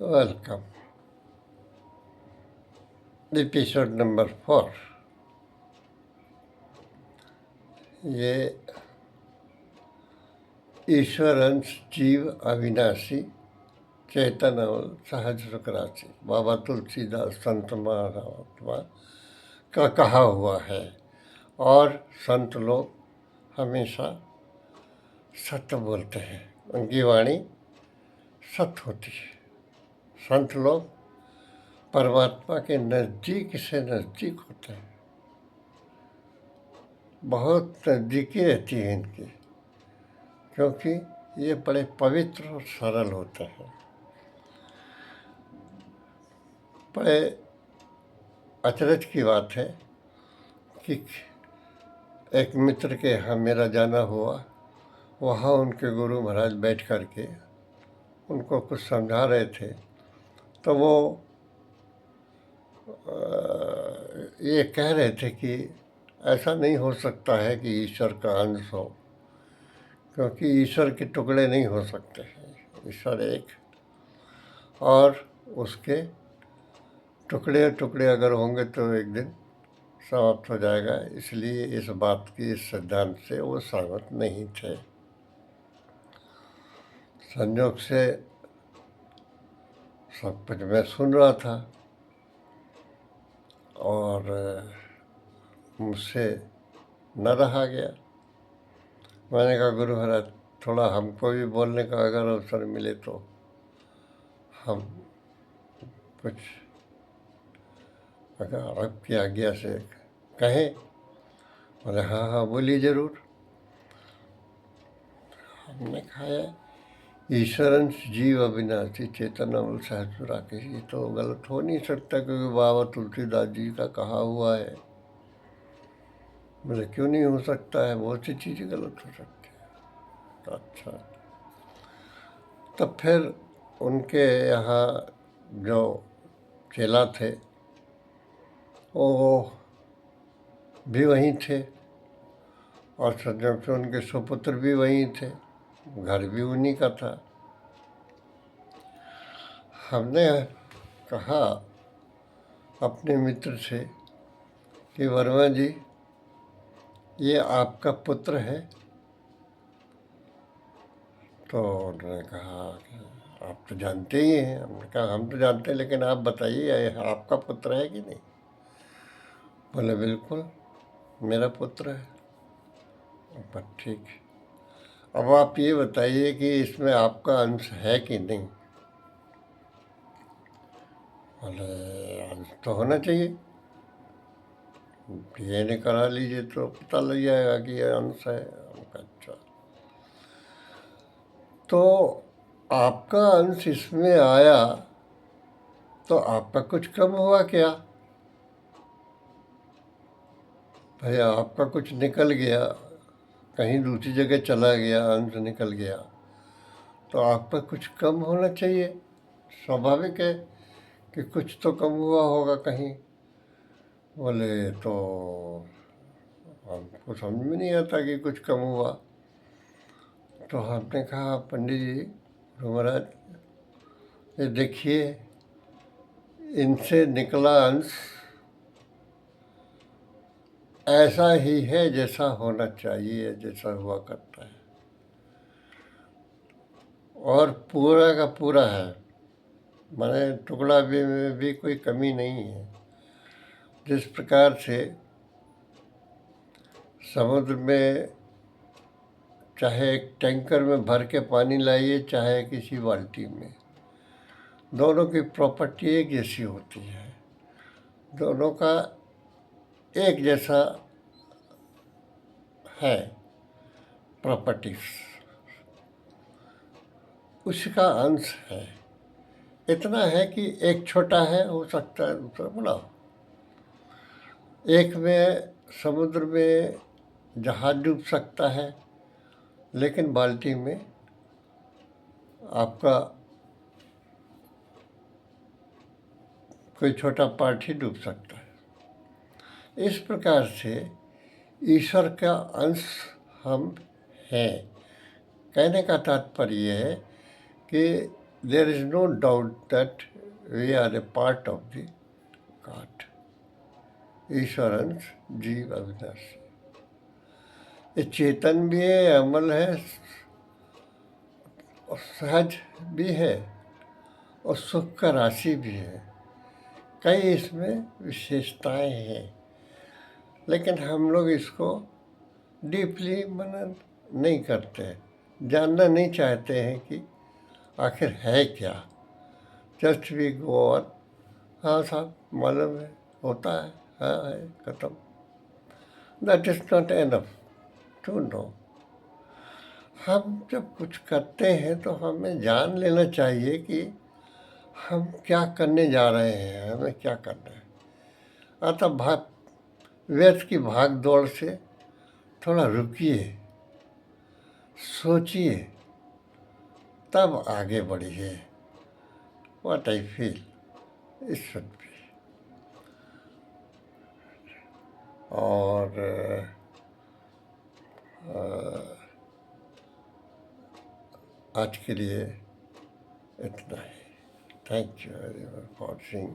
Welcome. Episode number 4। ये ईश्वर अंश जीव अविनाशी चेतन और सहज सुख राशि बाबा तुलसीदास संत महात्मा का कहा हुआ है। और संत लोग हमेशा सत्य बोलते हैं, उनकी वाणी सत्य होती है। संत लोग परमात्मा के नज़दीक से नज़दीक होते हैं, बहुत नज़दीकी रहती है इनकी, क्योंकि ये बड़े पवित्र और सरल होते हैं। बड़े अचरज की बात है कि एक मित्र के यहाँ मेरा जाना हुआ। वहाँ उनके गुरु महाराज बैठ कर के उनको कुछ समझा रहे थे, तो वो ये कह रहे थे कि ऐसा नहीं हो सकता है कि ईश्वर का अंश हो, क्योंकि ईश्वर के टुकड़े नहीं हो सकते हैं। ईश्वर एक, और उसके टुकड़े टुकड़े अगर होंगे तो एक दिन समाप्त हो जाएगा। इसलिए इस बात की, इस सिद्धांत से वो सहमत नहीं थे। संयोग से सब कुछ मैं सुन रहा था और मुझसे न रहा गया। मैंने कहा गुरु महाराज, थोड़ा हमको भी बोलने का अगर अवसर मिले तो हम कुछ अगर आपकी आज्ञा से कहें। बोले हाँ हाँ बोलिए ज़रूर। हमने कहा ईश्वरंश जीव अविनाशी चेतन अमल सहज राकेश, ये तो गलत हो नहीं सकता, क्योंकि बाबा तुलसीदास जी का कहा हुआ है। बोले क्यों नहीं हो सकता है, बहुत सी चीज़ें गलत हो सकती है। तो अच्छा, तब फिर उनके यहाँ जो चेला थे वो भी वहीं थे, और संयोग से उनके सुपुत्र भी वहीं थे, घर भी उन्हीं का था। हमने कहा अपने मित्र से कि वर्मा जी, ये आपका पुत्र है? तो उन्होंने कहा कि आप तो जानते ही हैं। हमने कहा हम तो जानते हैं, लेकिन आप बताइए आपका पुत्र है कि नहीं? बोले बिल्कुल मेरा पुत्र है। पर ठीक है, अब आप ये बताइए कि इसमें आपका अंश है कि नहीं? बोले अंश तो होना चाहिए, डीएनए करा लीजिए तो पता लग जाएगा कि ये अंश है। अच्छा, तो आपका अंश इसमें आया तो आपका कुछ कम हुआ क्या? भैया आपका कुछ निकल गया, कहीं दूसरी जगह चला गया, अंश निकल गया, तो आपका कुछ कम होना चाहिए। स्वाभाविक है कि कुछ तो कम हुआ होगा कहीं। बोले तो हमको समझ में नहीं आता कि कुछ कम हुआ। तो हमने कहा पंडित जी, गुरु महाराज, ये देखिए, इनसे निकला अंश ऐसा ही है जैसा होना चाहिए, जैसा हुआ करता है, और पूरा का पूरा है। माने टुकड़ा भी में भी कोई कमी नहीं है। जिस प्रकार से समुद्र में चाहे एक टैंकर में भर के पानी लाइए, चाहे किसी बाल्टी में, दोनों की प्रॉपर्टी एक जैसी होती है। दोनों का एक जैसा है प्रॉपर्टीज, उसका अंश है। इतना है कि एक छोटा है, हो सकता है दूसरा बड़ा हो। एक में समुद्र में जहाज डूब सकता है, लेकिन बाल्टी में आपका कोई छोटा पार्ट ही डूब सकता है। इस प्रकार से ईश्वर का अंश हम हैं। कहने का तात्पर्य है कि there is no doubt that we are a part of the God. ईश्वरंश जीव अविनाशी, ये चेतन भी है, अमल है, और सहज भी है, और सुख का राशि भी है। कई इसमें विशेषताएं हैं, लेकिन हम लोग इसको डीपली मनन नहीं करते, जानना नहीं चाहते हैं कि आखिर है क्या। जस्ट वी गो ऑन, हाँ साहब मालूम है, होता है, हाँ है, खत्म। That is not enough to know. हम जब कुछ करते हैं तो हमें जान लेना चाहिए कि हम क्या करने जा रहे हैं, हमें क्या करना है। अतः व्यर्थ की भाग दौड़ से थोड़ा रुकिए, सोचिए, तब आगे बढ़िए। What I feel it should be. और आज के लिए इतना ही। Thank you very much for watching.